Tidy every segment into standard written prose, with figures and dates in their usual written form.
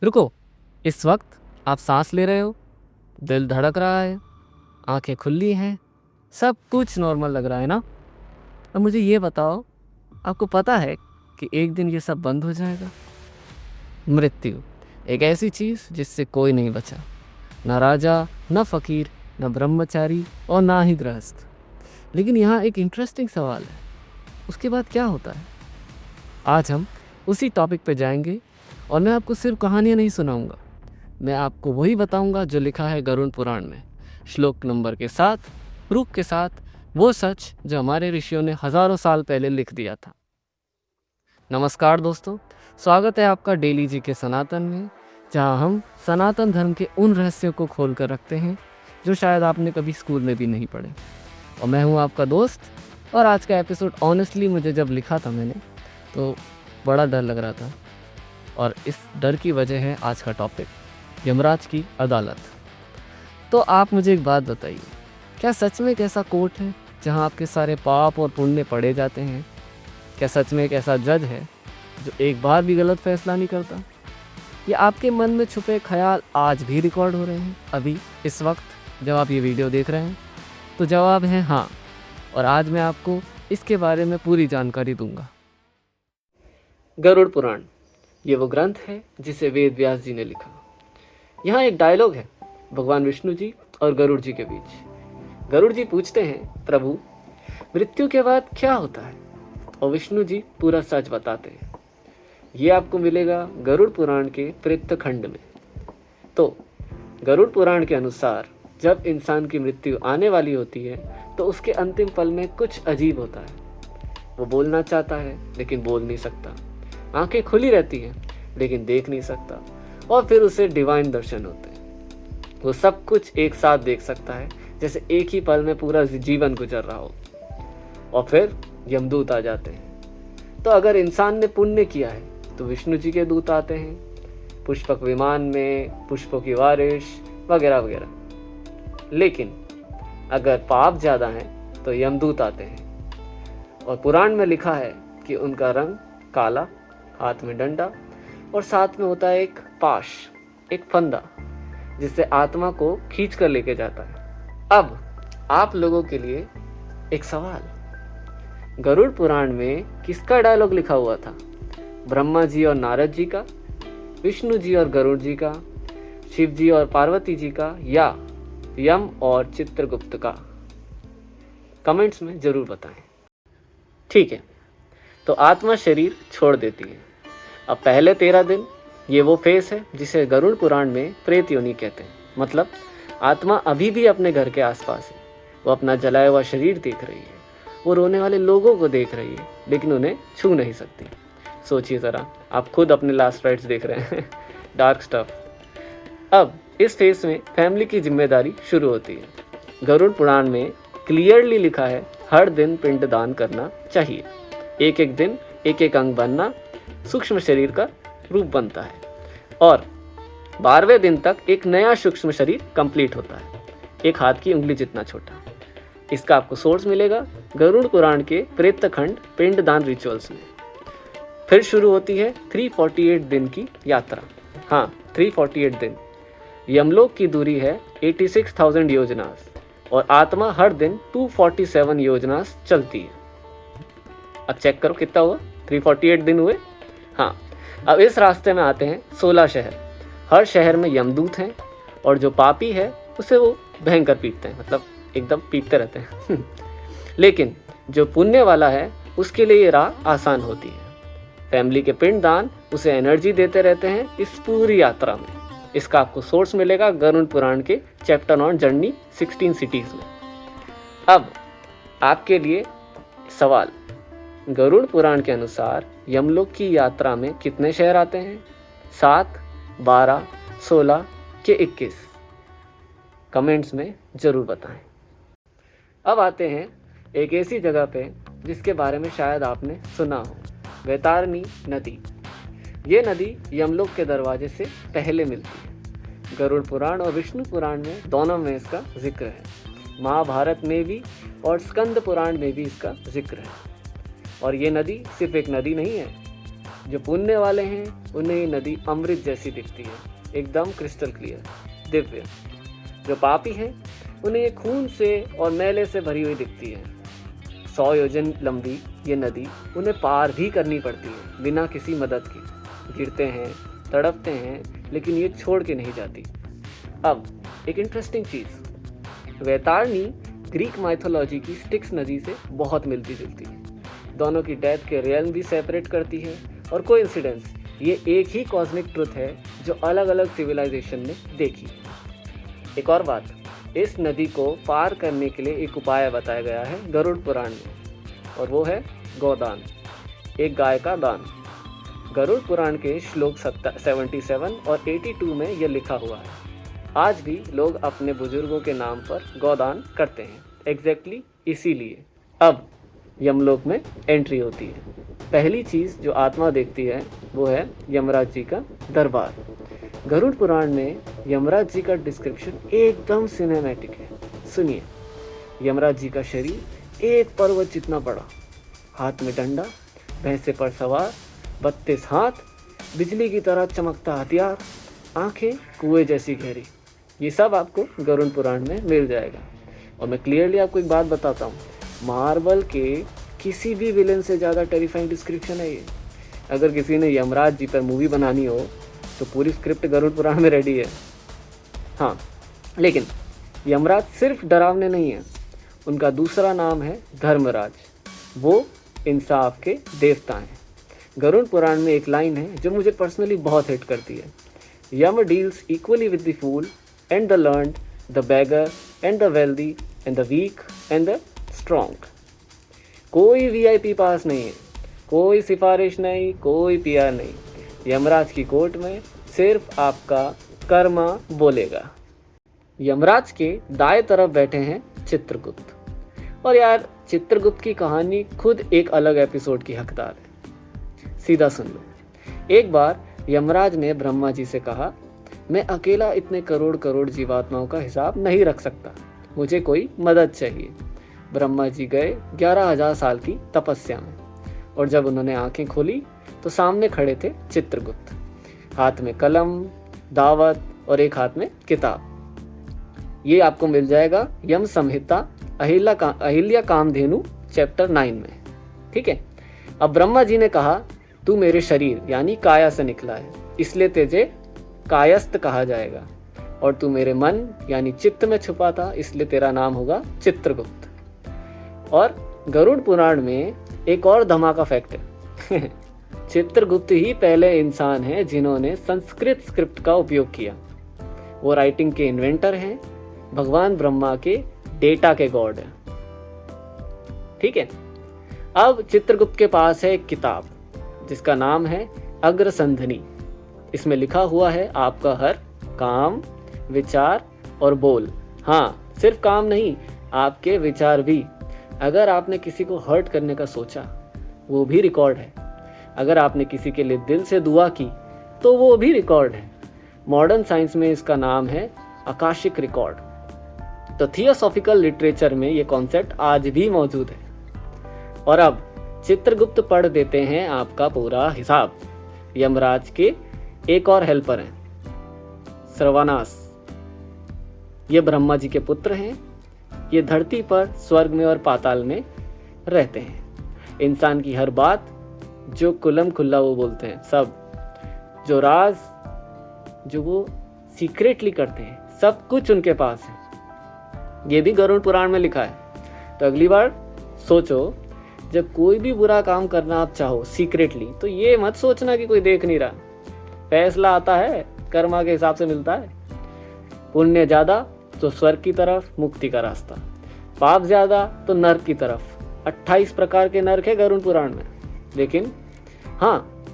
रुको, इस वक्त आप सांस ले रहे हो, दिल धड़क रहा है, आंखें खुली हैं, सब कुछ नॉर्मल लग रहा है ना। अब मुझे ये बताओ, आपको पता है कि एक दिन ये सब बंद हो जाएगा? मृत्यु एक ऐसी चीज़ जिससे कोई नहीं बचा, ना राजा, ना फकीर, ना ब्रह्मचारी और ना ही गृहस्थ। लेकिन यहाँ एक इंटरेस्टिंग सवाल है, उसके बाद क्या होता है? आज हम उसी टॉपिक पे जाएंगे और मैं आपको सिर्फ कहानियाँ नहीं सुनाऊंगा, मैं आपको वही बताऊंगा जो लिखा है गरुड़ पुराण में, श्लोक नंबर के साथ, प्रूफ के साथ, वो सच जो हमारे ऋषियों ने हजारों साल पहले लिख दिया था। नमस्कार दोस्तों, स्वागत है आपका डेली जी के सनातन में, जहां हम सनातन धर्म के उन रहस्यों को खोल कर रखते हैं जो शायद आपने कभी स्कूल में भी नहीं पढ़े। और मैं हूं आपका दोस्त। और आज का एपिसोड ऑनेस्टली मुझे जब लिखा था मैंने, तो बड़ा डर लग रहा था, और इस डर की वजह है आज का टॉपिक, यमराज की अदालत। तो आप मुझे एक बात बताइए, क्या सच में एक ऐसा कोर्ट है जहां आपके सारे पाप और पुण्य पढ़े जाते हैं? क्या सच में एक ऐसा जज है जो एक बार भी गलत फैसला नहीं करता? या आपके मन में छुपे ख्याल आज भी रिकॉर्ड हो रहे हैं, अभी इस वक्त जब आप ये वीडियो देख रहे हैं? तो जवाब है हाँ, और आज मैं आपको इसके बारे में पूरी जानकारी दूंगा। गरुड़ पुराण, ये वो ग्रंथ है जिसे वेद व्यास जी ने लिखा। यहाँ एक डायलॉग है भगवान विष्णु जी और गरुड़ जी के बीच। गरुड़ जी पूछते हैं, प्रभु मृत्यु के बाद क्या होता है? और विष्णु जी पूरा सच बताते हैं। ये आपको मिलेगा गरुड़ पुराण के प्रेत्य खंड में। तो गरुड़ पुराण के अनुसार जब इंसान की मृत्यु आने वाली होती है तो उसके अंतिम पल में कुछ अजीब होता है। वो बोलना चाहता है लेकिन बोल नहीं सकता, आंखें खुली रहती हैं लेकिन देख नहीं सकता, और फिर उसे डिवाइन दर्शन होते हैं। वो सब कुछ एक साथ देख सकता है, जैसे एक ही पल में पूरा जीवन गुजर रहा हो। और फिर यमदूत आ जाते हैं। तो अगर इंसान ने पुण्य किया है तो विष्णु जी के दूत आते हैं, पुष्पक विमान में, पुष्पों की बारिश वगैरह वगैरह। लेकिन अगर पाप ज़्यादा है तो यमदूत आते हैं, और पुराण में लिखा है कि उनका रंग काला, हाथ में डंडा, और साथ में होता है एक पाश, एक फंदा, जिससे आत्मा को खींच कर लेके जाता है। अब आप लोगों के लिए एक सवाल, गरुड़ पुराण में किसका डायलॉग लिखा हुआ था? ब्रह्मा जी और नारद जी का, विष्णु जी और गरुड़ जी का, शिव जी और पार्वती जी का, या यम और चित्रगुप्त का? कमेंट्स में जरूर बताएं। ठीक है, तो आत्मा शरीर छोड़ देती है। अब पहले 13 दिन ये वो फेस है जिसे गरुड़ पुराण में प्रेत योनि कहते हैं। मतलब आत्मा अभी भी अपने घर के आसपास है, वो अपना जलाया हुआ शरीर देख रही है, वो रोने वाले लोगों को देख रही है, लेकिन उन्हें छू नहीं सकती। सोचिए ज़रा, आप खुद अपने लास्ट राइट्स देख रहे हैं डार्क स्टफ। अब इस फेस में फैमिली की जिम्मेदारी शुरू होती है। गरुड़ पुराण में क्लियरली लिखा है, हर दिन पिंड दान करना चाहिए। एक एक दिन एक एक अंग बनना सूक्ष्म शरीर का रूप बनता है, और 12वें दिन तक एक नया सूक्ष्म शरीर कंप्लीट होता है, एक हाथ की उंगली जितना छोटा। इसका आपको सोर्स मिलेगा गरुड़ पुराण के प्रेत्य खंड पिंड दान रिचुअल्स में। फिर शुरू होती है 348 दिन की यात्रा। हाँ, 348 दिन। यमलोक की दूरी है 86,000 योजनास, और आत्मा हर दिन 247 योजनास चलती है। अब चेक करो कितना हुआ, 348 दिन हुए। हाँ, अब इस रास्ते में आते हैं 16 शहर। हर शहर में यमदूत हैं, और जो पापी है उसे वो भयंकर पीटते हैं, मतलब एकदम पीटते रहते हैं लेकिन जो पुण्य वाला है उसके लिए ये राह आसान होती है। फैमिली के पिंडदान उसे एनर्जी देते रहते हैं इस पूरी यात्रा में। इसका आपको सोर्स मिलेगा गरुड़ पुराण के चैप्टर ऑन जर्नी 16 सिटीज में। अब आपके लिए सवाल, गरुड़ पुराण के अनुसार यमलोक की यात्रा में कितने शहर आते हैं? 7, 12, 16 के 21? कमेंट्स में जरूर बताएं। अब आते हैं एक ऐसी जगह पे जिसके बारे में शायद आपने सुना हो, वैतारणी नदी। ये नदी यमलोक के दरवाजे से पहले मिलती है। गरुड़ पुराण और विष्णु पुराण में दोनों में इसका जिक्र है, महाभारत में भी और स्कंद पुराण में भी इसका जिक्र है। और ये नदी सिर्फ एक नदी नहीं है, जो पुण्य वाले हैं उन्हें ये नदी अमृत जैसी दिखती है, एकदम क्रिस्टल क्लियर, दिव्य। जो पापी हैं उन्हें ये खून से और मैले से भरी हुई दिखती है। 100 योजन लंबी ये नदी उन्हें पार भी करनी पड़ती है बिना किसी मदद के। गिरते हैं, तड़पते हैं, लेकिन ये छोड़ के नहीं जाती। अब एक इंटरेस्टिंग चीज़, वैतरणी ग्रीक माइथोलॉजी की स्टिक्स नदी से बहुत मिलती जुलती है। दोनों की डेथ के रियल्म भी सेपरेट करती है, और कोइंसिडेंस, ये एक ही कॉस्मिक ट्रुथ है जो अलग अलग सिविलाइजेशन ने देखी। एक और बात, इस नदी को पार करने के लिए एक उपाय बताया गया है गरुड़ पुराण में, और वो है गोदान, एक गाय का दान। गरुड़ पुराण के श्लोक 77 और 82 में यह लिखा हुआ है। आज भी लोग अपने बुजुर्गों के नाम पर गोदान करते हैं, एग्जैक्टली इसीलिए। अब यमलोक में एंट्री होती है। पहली चीज़ जो आत्मा देखती है वो है यमराज जी का दरबार। गरुड़ पुराण में यमराज जी का डिस्क्रिप्शन एकदम सिनेमैटिक है। सुनिए, यमराज जी का शरीर एक पर्वत जितना बड़ा, हाथ में डंडा, भैंसे पर सवार, 32 हाथ, बिजली की तरह चमकता हथियार, आंखें कुएं जैसी गहरी। ये सब आपको गरुड़ पुराण में मिल जाएगा। और मैं क्लियरली आपको एक बात बताता हूँ, मार्वल के किसी भी विलेन से ज़्यादा टेरिफाइंग डिस्क्रिप्शन है ये। अगर किसी ने यमराज जी पर मूवी बनानी हो तो पूरी स्क्रिप्ट गरुड़ पुराण में रेडी है। हाँ, लेकिन यमराज सिर्फ डरावने नहीं है, उनका दूसरा नाम है धर्मराज। वो इंसाफ के देवता हैं। गरुड़ पुराण में एक लाइन है जो मुझे पर्सनली बहुत हिट करती है, Yama deals equally with the fool and the learned, the beggar and the wealthy and the weak and the strong. कोई वीआईपी पास नहीं है, कोई सिफारिश नहीं, कोई पीआर नहीं। यमराज की कोर्ट में सिर्फ आपका कर्मा बोलेगा। यमराज के दाएं तरफ बैठे हैं चित्रगुप्त। और यार, चित्रगुप्त की कहानी खुद एक अलग एपिसोड की हकदार है। सीधा सुन लो। एक बार यमराज ने ब्रह्मा जी से कहा, मैं अकेला इतने करोड़ करोड़ जीवात्माओं का हिसाब नहीं रख सकता, मुझे कोई मदद चाहिए। ब्रह्मा जी गए 11,000 साल की तपस्या में, और जब उन्होंने आंखें खोली तो सामने खड़े थे चित्रगुप्त, हाथ में कलम, दावत और एक हाथ में किताब। ये आपको मिल जाएगा यम संहिता अहिल्या कामधेनु चैप्टर 9 में। ठीक है। अब ब्रह्मा जी ने कहा, तू मेरे शरीर यानी काया से निकला है, इसलिए तुझे कायस्थ कहा जाएगा, और तू मेरे मन यानी चित्त में छुपा था, इसलिए तेरा नाम होगा चित्रगुप्त। और गरुड़ पुराण में एक और धमाका फैक्ट है चित्रगुप्त ही पहले इंसान हैं जिन्होंने संस्कृत स्क्रिप्ट का उपयोग किया। वो राइटिंग के इन्वेंटर हैं, भगवान ब्रह्मा के डेटा के गॉड हैं। ठीक है। अब चित्रगुप्त के पास है एक किताब जिसका नाम है अग्रसंधनी। इसमें लिखा हुआ है आपका हर काम, विचार और बोल। हाँ, सिर्फ काम नहीं, आपके विचार भी। अगर आपने किसी को हर्ट करने का सोचा, वो भी रिकॉर्ड है। अगर आपने किसी के लिए दिल से दुआ की, तो वो भी रिकॉर्ड है। मॉडर्न साइंस में इसका नाम है आकाशिक रिकॉर्ड। तो थियोसॉफिकल लिटरेचर में ये कॉन्सेप्ट आज भी मौजूद है। और अब चित्रगुप्त पढ़ देते हैं आपका पूरा हिसाब। यमराज के एक और हेल्पर हैं, श्रवणास। ये ब्रह्मा जी के पुत्र हैं। ये धरती पर, स्वर्ग में और पाताल में रहते हैं। इंसान की हर बात जो कुलम खुल्ला वो बोलते हैं, सब जो राज जो वो सीक्रेटली करते हैं, सब कुछ उनके पास है। ये भी गरुड़ पुराण में लिखा है। तो अगली बार सोचो, जब कोई भी बुरा काम करना आप चाहो सीक्रेटली, तो ये मत सोचना कि कोई देख नहीं रहा। फैसला आता है कर्मा के हिसाब से मिलता है। पुण्य ज्यादा तो स्वर्ग की तरफ, मुक्ति का रास्ता। पाप ज्यादा तो नर्क की तरफ। 28 प्रकार के नर्क है गरुड़ पुराण में। लेकिन हाँ,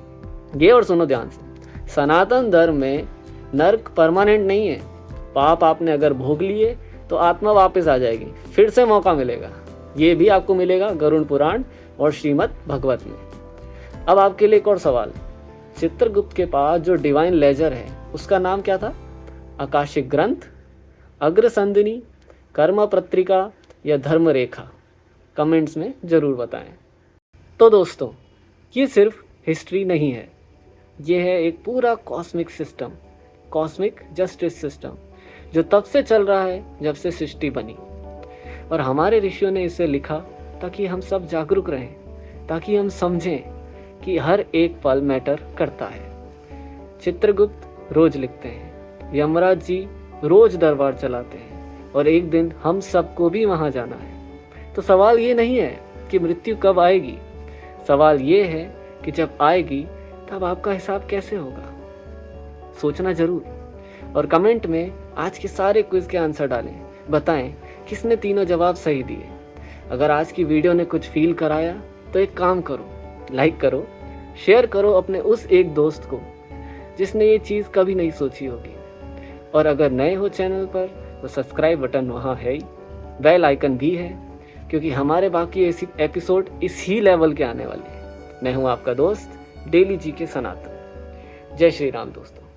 ये और सुनो ध्यान से, सनातन धर्म में नर्क परमानेंट नहीं है। पाप आपने अगर भोग लिए तो आत्मा वापस आ जाएगी, फिर से मौका मिलेगा। ये भी आपको मिलेगा गरुड़ पुराण और श्रीमद् भगवत में। अब आपके लिए एक और सवाल, चित्रगुप्त के पास जो डिवाइन लेजर है उसका नाम क्या था? आकाशिक ग्रंथ, अग्रसंधिनी, कर्म पत्रिका या धर्म रेखा? कमेंट्स में जरूर बताएं। तो दोस्तों, ये सिर्फ हिस्ट्री नहीं है, ये है एक पूरा cosmic system, cosmic justice system, जो तब से चल रहा है जब से सृष्टि बनी। और हमारे ऋषियों ने इसे लिखा ताकि हम सब जागरूक रहें, ताकि हम समझें कि हर एक पल मैटर करता है। चित्रगुप्त रोज लिखते हैं, यमराज जी रोज दरबार चलाते हैं, और एक दिन हम सबको भी वहां जाना है। तो सवाल ये नहीं है कि मृत्यु कब आएगी, सवाल ये है कि जब आएगी तब आपका हिसाब कैसे होगा। सोचना जरूर, और कमेंट में आज के सारे क्विज के आंसर डालें, बताएं किसने तीनों जवाब सही दिए। अगर आज की वीडियो ने कुछ फील कराया तो एक काम करो, लाइक करो, शेयर करो अपने उस एक दोस्त को जिसने ये चीज़ कभी नहीं सोची होगी। और अगर नए हो चैनल पर तो सब्सक्राइब बटन वहाँ है ही, बेल आइकन भी है, क्योंकि हमारे बाकी ऐसी एपिसोड इसी लेवल के आने वाले हैं। मैं हूँ आपका दोस्त डेली जी के सनातन। जय श्री राम दोस्तों।